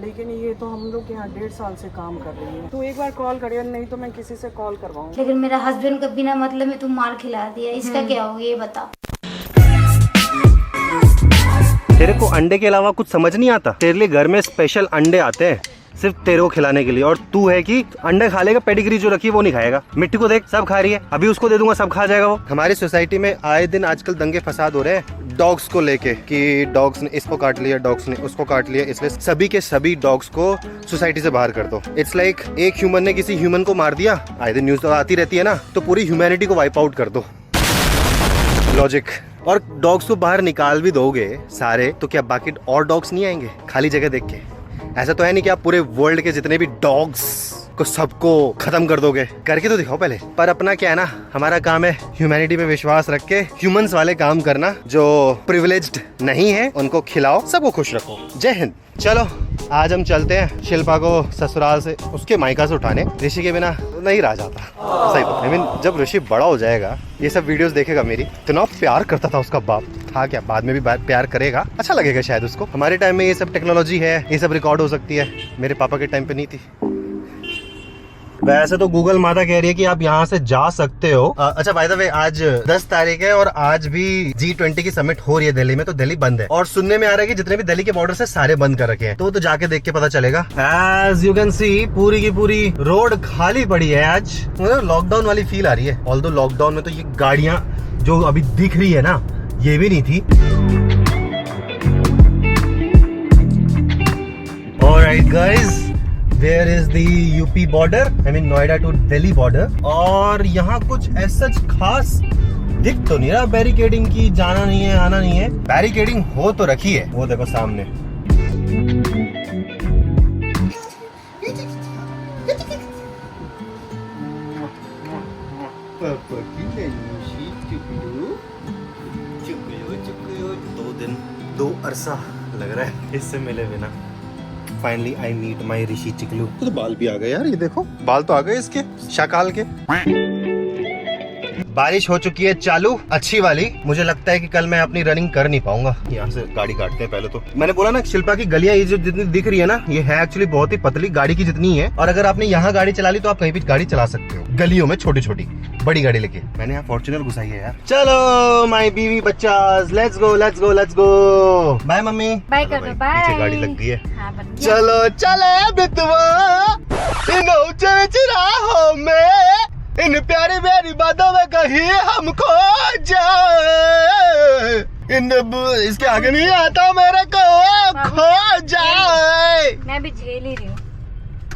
लेकिन ये तो हम लोग यहाँ 1.5 साल से काम कर रही है। तो एक बार कॉल करिए, नहीं तो मैं किसी से कॉल करवाऊँ। लेकिन मेरा हस्बैंड का बिना मतलब में तुम मार खिला दिया, इसका क्या हो ये बता। तेरे को अंडे के अलावा कुछ समझ नहीं आता? तेरे लिए घर में स्पेशल अंडे आते हैं सिर्फ तेरे को खिलाने के लिए, और तू है कि अंडे खा लेगा, पेडिग्री जो रखी है वो नहीं खाएगा। मिट्टी को देख, सब खा रही है, अभी उसको दे दूंगा सब खा जाएगा वो। हमारी सोसाइटी में आए दिन आजकल दंगे फसाद हो रहे हैं डॉग्स को लेके, कि डॉग्स ने इसको काट लिया, डॉग्स ने उसको काट लिया, इसलिए सभी के सभी डॉग्स को सोसाइटी से बाहर कर दो। इट्स लाइक एक ह्यूमन ने किसी ह्यूमन को मार दिया, आए दिन न्यूज तो आती रहती है ना, तो पूरी ह्यूमैनिटी को वाइप आउट कर दो। लॉजिक। और डॉग्स को बाहर निकाल भी दोगे सारे, तो क्या बाकी और डॉग्स नहीं आएंगे खाली जगह देख के? ऐसा तो है नहीं कि आप पूरे वर्ल्ड के जितने भी डॉग्स को सबको खत्म कर दोगे। करके तो दिखाओ पहले। पर अपना क्या है ना, हमारा काम है ह्यूमैनिटी पे विश्वास रख के ह्यूमंस वाले काम करना। जो प्रिविलेज्ड नहीं है उनको खिलाओ, सबको खुश रखो। जय हिंद। चलो आज हम चलते हैं शिल्पा को ससुराल से उसके मायका से उठाने। ऋषि के बिना नहीं रह जाता। सही बात। आई मीन जब ऋषि बड़ा हो जाएगा, ये सब वीडियोस देखेगा मेरी, इतना प्यार करता था उसका बाप, था क्या, बाद में भी प्यार करेगा, अच्छा लगेगा शायद उसको। हमारे टाइम में ये सब टेक्नोलॉजी है, ये सब रिकॉर्ड हो सकती है, मेरे पापा के टाइम पे नहीं थी। वैसे तो गूगल माता कह रही है कि आप यहाँ से जा सकते हो। अच्छा बाय द वे आज 10 तारीख है और आज भी G20 की समिट हो रही है दिल्ली में, तो दिल्ली बंद है। और सुनने में आ रहा है कि जितने भी दिल्ली के बॉर्डर से सारे बंद कर रखे हैं, तो जाके देख के पता चलेगा। एज यू कैन सी पूरी की पूरी रोड खाली पड़ी है आज। लॉकडाउन वाली फील आ रही है। ऑल्दो लॉकडाउन में तो ये गाड़ियां जो अभी दिख रही है ना, ये भी नहीं थी। Alright guys, There is the UP border, I mean Noida to Delhi border, और यहाँ कुछ ऐसा खास दिख तो नहीं रहा बैरिकेडिंग की, जाना नहीं है आना नहीं है। बैरिकेडिंग हो तो रखी है, वो देखो सामने। दो अरसा लग रहा है इससे मिले बिना। फाइनली आई मीट माई ऋषि चिकलू। तो बाल भी आ गए यार, ये देखो बाल तो आ गए इसके शाकाल के। बारिश हो चुकी है चालू, अच्छी वाली। मुझे लगता है कि कल मैं अपनी रनिंग कर नहीं पाऊंगा। यहाँ से गाड़ी काटते हैं पहले तो। मैंने बोला ना शिल्पा की गलियां ये जो जितनी दिख रही है ना, ये है एक्चुअली बहुत ही पतली, गाड़ी की जितनी है। और अगर आपने यहाँ गाड़ी चला ली तो आप कहीं भी गाड़ी चला सकते हो गलियों में, छोटी छोटी। बड़ी गाड़ी लेके मैंने यहाँ फॉर्च्यूनर घुसाई है यार। चलो माई बीवी बच्चा, let's go let's go let's go. Bye मम्मी। बाय कर दो, बाय। पीछे गाड़ी लग गई है। हाँ, चलो चले बितवा इन ऊंचे चिराहों में, इन प्यारी प्यारी बातों में कहीं हमको जाए। इसके आगे नहीं आता मेरे को खो जाए। मैं भी झेल ही रही हूँ।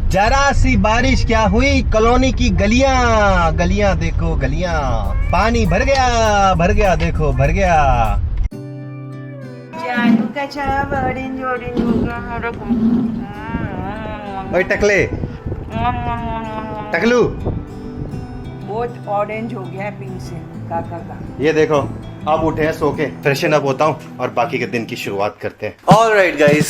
जरा सी बारिश क्या हुई, कॉलोनी की गलियां गलियां देखो गलियां, पानी भर गया देखो भर गया। जानू का छाप ऑरेंज ऑरेंज हो गया मेरे को। ओए टकले टकलू, बहुत ऑरेंज हो गया है पिंक से काका का। ये देखो अब उठे हैं सो के, फ्रेशन अप होता हूँ और बाकी के दिन की शुरुआत करते हैं। ऑलराइट गाइस,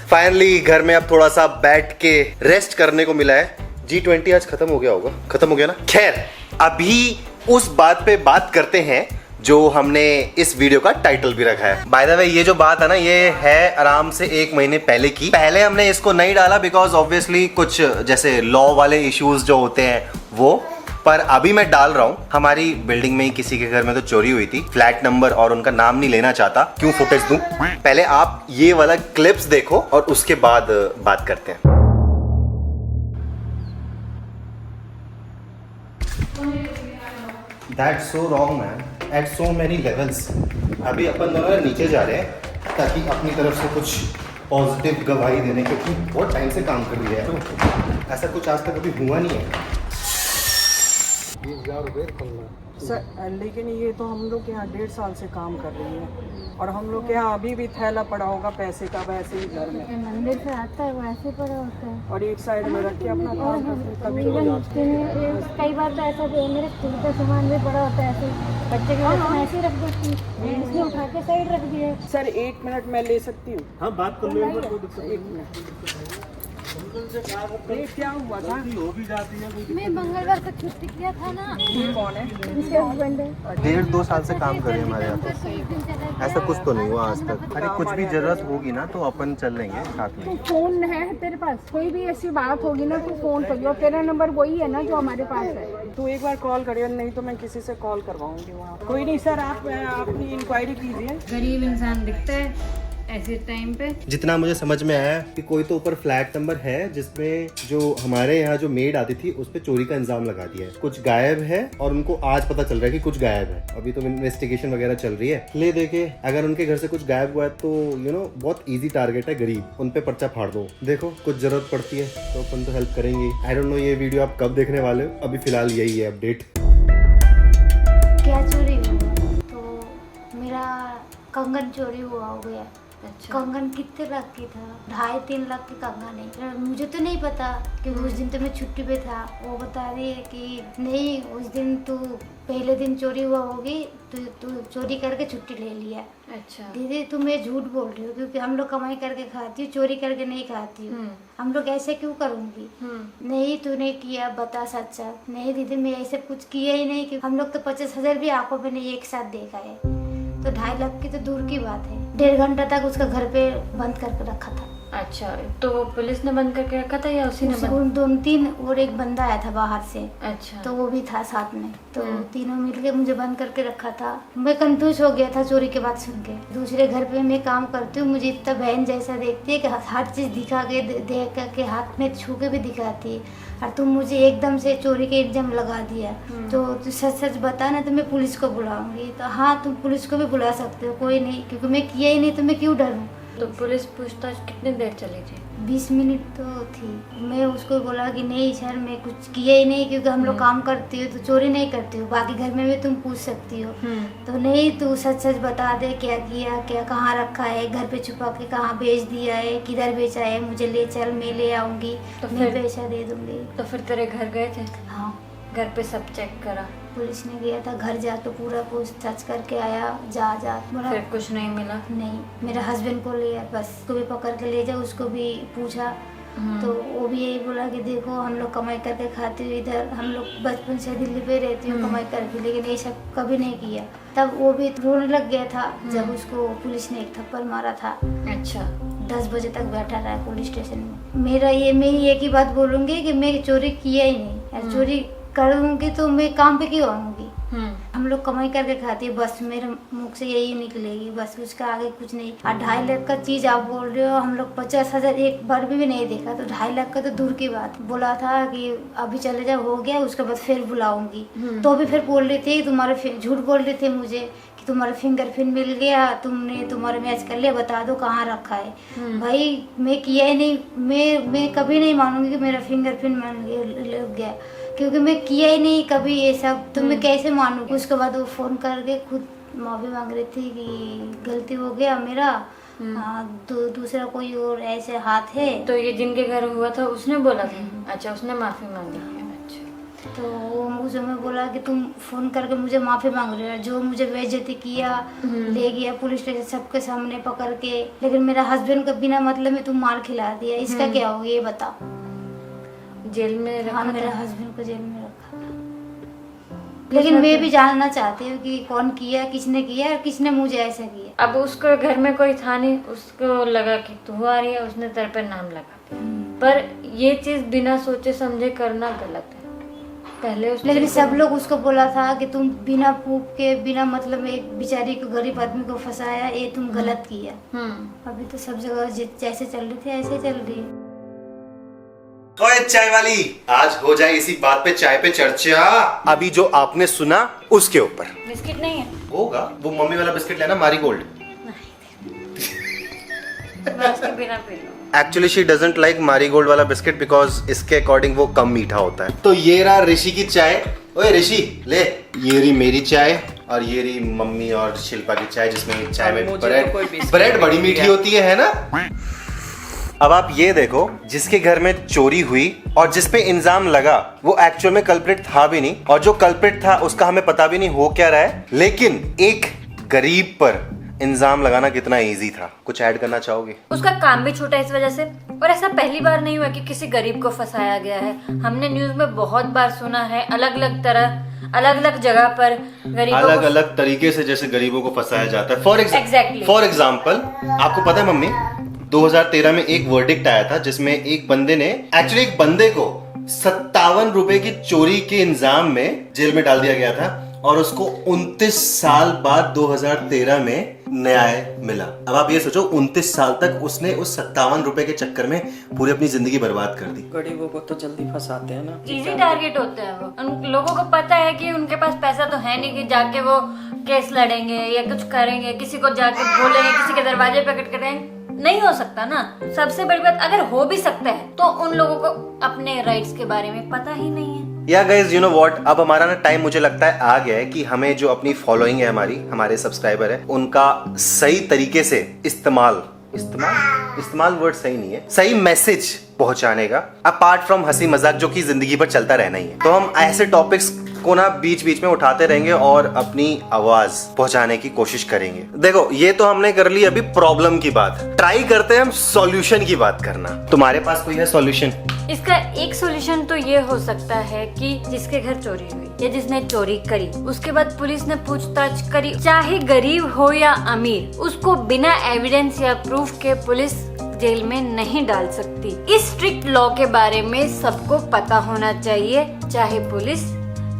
फाइनली घर में अब थोड़ा सा बैठ के रेस्ट करने को मिला है। G20 आज खत्म हो गया होगा, खत्म हो गया ना। खैर अभी उस बात पे बात करते हैं जो हमने इस वीडियो का टाइटल भी रखा है। बाय द वे ये जो बात है ना, ये है आराम से 1 महीने पहले की। पहले हमने इसको नहीं डाला बिकॉज ऑब्वियसली कुछ जैसे लॉ वाले इश्यूज जो होते हैं वो, पर अभी मैं डाल रहा हूँ। हमारी बिल्डिंग में ही किसी के घर में तो चोरी हुई थी, फ्लैट नंबर और उनका नाम नहीं लेना चाहता, क्यों फुटेज दूं। पहले आप ये वाला क्लिप्स देखो और उसके बाद बात करते हैं। That's so wrong man, at so many levels। अभी अपन दोनों नीचे जा रहे हैं ताकि अपनी तरफ से कुछ पॉजिटिव गवाही देने, क्योंकि बहुत टाइम से काम कर रही है, ऐसा कुछ आज तक अभी हुआ नहीं है। सर लेकिन ये तो हम लोग यहाँ 1.5 साल से काम कर रही है, और हम लोग के यहाँ अभी भी थैला पड़ा होगा पैसे का वैसे ही घर में। मंदिर से आता है वैसे पड़ा होता है, और एक साइड में रख के अपना काम करते हैं। कभी कई बार तो ऐसा भी है, मेरे खुद का सामान भी पड़ा होता है ऐसे, बच्चे के ऐसे ही रख देती हूँ, इसने उठा के साइड रख दिया। सर 1 मिनट मैं ले सकती हूँ? हाँ बात कर लो। 1 मिनट। ये क्या हुआ था? मैं मंगलवार को छुट्टी किया था ना। ये कौन है? इसके हस्बैंड है। 1.5-2 साल से काम कर रहे हैं हमारे यहाँ पे। ऐसा कुछ तो नहीं हुआ आज तक। अरे कुछ भी जरूरत होगी ना तो अपन चल लेंगे साथ में। तो फोन है तेरे पास, कोई भी ऐसी बात होगी ना तो फोन करियो। तेरा नंबर वही है ना जो हमारे पास है। तो एक बार कॉल करिए, नहीं तो मैं किसी से कॉल करवाऊंगी वहाँ। कोई नहीं सर, आप अपनी इंक्वायरी कीजिए। गरीब इंसान दिखता है ऐसे टाइम पे। जितना मुझे समझ में आया कि कोई तो ऊपर फ्लैट नंबर है जिसमें जो हमारे यहाँ जो मेड आती थी उस पे चोरी का इंजाम लगा दिया है। कुछ गायब है और उनको आज पता चल रहा है कि कुछ गायब है। अभी तो इन्वेस्टिगेशन वगैरह चल रही है। ले देखे अगर उनके घर से कुछ गायब हुआ है तो बहुत इजी टारगेट है गरीब, उन पे पर्चा फाड़ दो। देखो कुछ जरूरत पड़ती है तो अपन तो हेल्प करेंगे। आई डोंट नो ये वीडियो आप कब देखने वाले हो, अभी फिलहाल यही है अपडेट। क्या चोरी हुआ? तो मेरा कंगन चोरी हुआ हो गया। अच्छा। कंगन कितने लाख की था? 2.5-3 लाख की कंगन है। मुझे तो नहीं पता क्योंकि उस दिन तो मैं छुट्टी पे था। वो बता रही है कि नहीं, उस दिन तू पहले दिन चोरी हुआ होगी, तू चोरी करके छुट्टी ले लिया। अच्छा दीदी, तुम मैं झूठ बोल रही हो क्योंकि हम लोग कमाई करके खाती हूँ, चोरी करके नहीं खाती हूँ। हम लोग ऐसे क्यों करूँगी? नहीं तूने किया, बता सच्चा। नहीं दीदी, मैं ऐसे कुछ किया ही नहीं कि हम लोग तो 50,000 भी आंखों में नहीं एक साथ देखा है, तो 2.5 लाख की तो दूर की बात है। 1.5 घंटा तक उसका घर पे बंद करके रखा था। अच्छा, तो पुलिस ने बंद करके रखा था या उसी ने बंद? 2-3 और एक बंदा आया था बाहर से। अच्छा, तो वो भी था साथ में, तो तीनों मिलके मुझे बंद करके रखा था। मैं कंफ्यूज हो गया था चोरी के बाद सुन के। दूसरे घर पे मैं काम करती हूँ, मुझे इतना बहन जैसा देखती है कि हर चीज दिखा के देख के हाथ में छू के भी दिखाती है, और तुम मुझे एकदम से चोरी के इल्जाम लगा दिया। तो तू सच सच बता ना, तो मैं पुलिस को बुलाऊंगी। तो हाँ, तुम पुलिस को भी बुला सकते हो, कोई नहीं, क्योंकि मैं किया ही नहीं तो मैं क्यों डरूं। तो पुलिस पूछताछ कितनी देर चली थी? 20 मिनट तो थी। मैं उसको बोला कि नहीं सर, मैं कुछ किया ही नहीं, क्योंकि हम लोग काम करती हो तो चोरी नहीं करती हो, बाकी घर में भी तुम पूछ सकती हो। तो नहीं, तू सच सच बता दे, क्या किया, क्या कहाँ रखा है, घर पे छुपा के कहाँ बेच दिया है, किधर बेचा है, मुझे ले चल, मैं ले आऊंगी, तो मैं पैसा दे दूंगी। तो फिर तेरे घर गए थे? हाँ, घर पे सब चेक करा? पुलिस ने गया था घर, जाके पूरा पूछताछ करके आया। जा बोला, फिर कुछ नहीं मिला? नहीं, मेरे हस्बैंड को लिया, बस उसको भी पकड़ के ले जाओ, उसको भी पूछा तो वो भी यही बोला कि देखो हम लोग कमाई करके खाते हुए, इधर हम लोग बचपन से दिल्ली पे रहती हूँ कमाई करके, लेकिन ये सब कभी नहीं किया। तब वो भी रोने लग गया था जब उसको पुलिस ने एक थप्पड़ मारा था। अच्छा, 10 बजे तक बैठा रहा पुलिस स्टेशन में। मैं ही एक ही बात बोलूँगी कि मैं चोरी किया ही नहीं, यार चोरी करूँगी तो मैं काम पे क्यों आऊँगी? हम लोग कमाई करके खाते हैं, बस मेरे मुख से यही निकलेगी, बस उसका आगे कुछ नहीं। और 2.5 लाख का चीज आप बोल रहे हो, हम लोग 50,000 एक बार भी नहीं देखा, तो 2.5 लाख का तो दूर की बात। बोला था कि अभी चले जाओ, हो गया, उसके बाद फिर बुलाऊंगी। तो भी फिर बोल रहे थे तुम्हारे, झूठ बोल रहे थे मुझे कि तुम्हारा फिंगरप्रिंट मिल गया, तुम्हारा मैच कर लिया, बता दो कहाँ रखा है। भाई मैं किया ही नहीं, मैं कभी नहीं मानूंगी कि मेरा फिंगरप्रिंट लग गया, क्योंकि मैं किया ही नहीं कभी ये सब, तो मैं कैसे मानूं? उसके बाद वो फोन करके खुद माफी मांग रही थी कि गलती हो गया मेरा, दूसरा कोई और ऐसे हाथ है। तो ये जिनके घर हुआ था उसने बोला था? अच्छा, उसने माफी मांगी है। अच्छा, तो वो मुझे मैं बोला कि तुम फोन करके मुझे माफी मांग रहे हो, जो मुझे बेइज्जती किया, ले गया पुलिस स्टेशन सबके सामने पकड़ के, लेकिन मेरा हस्बैंड को बिना मतलब में तुम मार खिला दिया, इसका क्या हो ये बताओ? जेल में रखा? हाँ, मेरे हस्बैंड को जेल में रखा था, लेकिन मैं भी जानना चाहती हूँ कि कौन किया, किसने किया और किसने मुझे ऐसा किया। अब उसको घर में कोई था नहीं, उसको लगा कि तू आ रही है, उसने तेरे पे नाम लगा दिया। पर ये चीज बिना सोचे समझे करना गलत है। पहले लेकिन सब लोग उसको बोला था कि तुम बिना पूप के, बिना मतलब में एक बेचारी को, गरीब आदमी को फंसाया, ये तुम गलत किया। अभी तो सब जगह जैसे चल रही थी ऐसे चल रही है। ओए चाय वाली, आज हो जाए इसी बात पे चाय पे चर्चा। अभी जो आपने सुना उसके ऊपर। बिस्किट नहीं है? होगा, वो मम्मी वाला बिस्किट लेना, मैरीगोल्ड। मैं उसके बिना पी लूं। Actually she doesn't like marigold वाला बिस्किट बिकॉज इसके अकॉर्डिंग वो कम मीठा होता है। तो ये रहा ऋषि की चाय। ओए ऋषि ले, ये रही मेरी चाय और ये रही मम्मी और शिल्पा की चाय, जिसमें चाय में ब्रेड बड़ी मीठी होती है ना। अब आप ये देखो, जिसके घर में चोरी हुई और जिस पे इंजाम लगा वो एक्चुअल में कल्प्रिट था भी नहीं, और जो कल्प्रिट था उसका हमें पता भी नहीं हो क्या रहा है, लेकिन एक गरीब पर इल्जाम लगाना कितना इजी था। कुछ ऐड करना चाहोगे? उसका काम भी छोटा है इस वजह से, और ऐसा पहली बार नहीं हुआ कि किसी गरीब को फंसाया गया है। हमने न्यूज में बहुत बार सुना है, अलग अलग तरह, अलग अलग जगह पर गरीबों अलग अलग तरीके से जैसे गरीबों को फंसाया जाता है। फॉर एग्जाम्पल आपको पता है मम्मी, 2013 में एक वर्डिक्ट आया था जिसमें एक बंदे को 57 रुपए की चोरी के इल्जाम में जेल में डाल दिया गया था और उसको 29 साल बाद 2013 में न्याय मिला। अब आप ये सोचो, 29 साल तक उसने उस 57 रुपए के चक्कर में पूरी अपनी जिंदगी बर्बाद कर दी। गरीबों को तो जल्दी फंसाते हैं ना, इजी टारगेट होते हैं वो। उन लोगों को पता है कि उनके पास पैसा तो है नहीं कि जाके वो केस लड़ेंगे या कुछ करेंगे, किसी को जाके बोलेंगे, किसी के दरवाजे पे खटखटाएंगे, करेंगे। नहीं हो सकता ना। सबसे बड़ी बात, अगर हो भी सकता है तो उन लोगों को अपने राइट्स के बारे में पता ही नहीं है। Yeah guys you know what, अब हमारा ना टाइम मुझे लगता है आ गया है कि हमें जो अपनी फॉलोइंग है, हमारे सब्सक्राइबर है, उनका सही तरीके से इस्तेमाल वर्ड सही नहीं है, सही मैसेज पहुंचाने का, अपार्ट फ्रॉम हंसी मजाक जो कि जिंदगी भर चलता रहना ही है। तो हम ऐसे टॉपिक्स को ना बीच बीच में उठाते रहेंगे और अपनी आवाज पहुंचाने की कोशिश करेंगे। देखो, ये तो हमने कर ली अभी प्रॉब्लम की बात, ट्राई करते हैं हम सॉल्यूशन की बात करना। तुम्हारे पास कोई है सॉल्यूशन? इसका एक सॉल्यूशन तो ये हो सकता है कि जिसके घर चोरी हुई या जिसने चोरी करी, उसके बाद पुलिस ने पूछताछ करी, चाहे गरीब हो या अमीर, उसको बिना एविडेंस या प्रूफ के पुलिस जेल में नहीं डाल सकती। इस स्ट्रिक्ट लॉ के बारे में सबको पता होना चाहिए, चाहे पुलिस,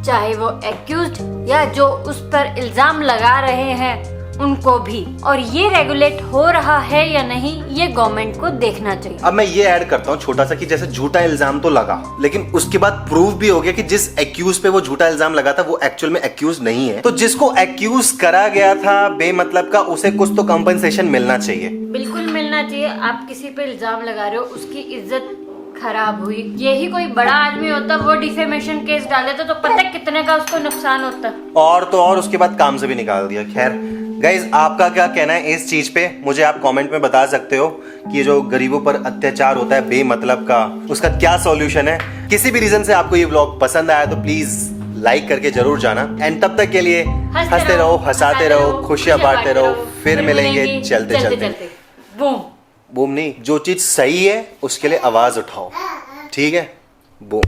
चाहे वो एक्यूज्ड या जो उस पर इल्जाम लगा रहे हैं उनको भी। और ये रेगुलेट हो रहा है या नहीं, ये गवर्नमेंट को देखना चाहिए। अब मैं ये ऐड करता हूँ छोटा सा कि जैसे झूठा इल्जाम तो लगा, लेकिन उसके बाद प्रूफ भी हो गया कि जिस एक्यूज पे वो झूठा इल्जाम लगा था वो एक्चुअल में एक्यूज नहीं है, तो जिसको एक्यूज करा गया था बेमतलब का, उसे कुछ तो कंपनसेशन मिलना चाहिए। बिल्कुल मिलना चाहिए। आप किसी पे इल्जाम लगा रहे हो, उसकी इज्जत खराब हुई, यही कोई बड़ा आदमी होता वो डिफेमेशन केस डाल देता तो पता है कितने का उसको नुकसान होता। और तो और उसके बाद काम से भी निकाल दिया। खैर गाइज, आपका क्या कहना है इस चीज पे, मुझे आप कमेंट में बता सकते हो कि ये जो गरीबों पर अत्याचार होता है बेमतलब का, उसका क्या सॉल्यूशन है। किसी भी रीजन से आपको ये व्लॉग पसंद आया तो प्लीज लाइक करके जरूर जाना। एंड तब तक के लिए हंसते रहो, हंसाते रहो, खुशियां बांटते रहो। फिर मिलेंगे चलते चलते। बूम नहीं, जो चीज सही है उसके लिए आवाज उठाओ, ठीक है? बूम।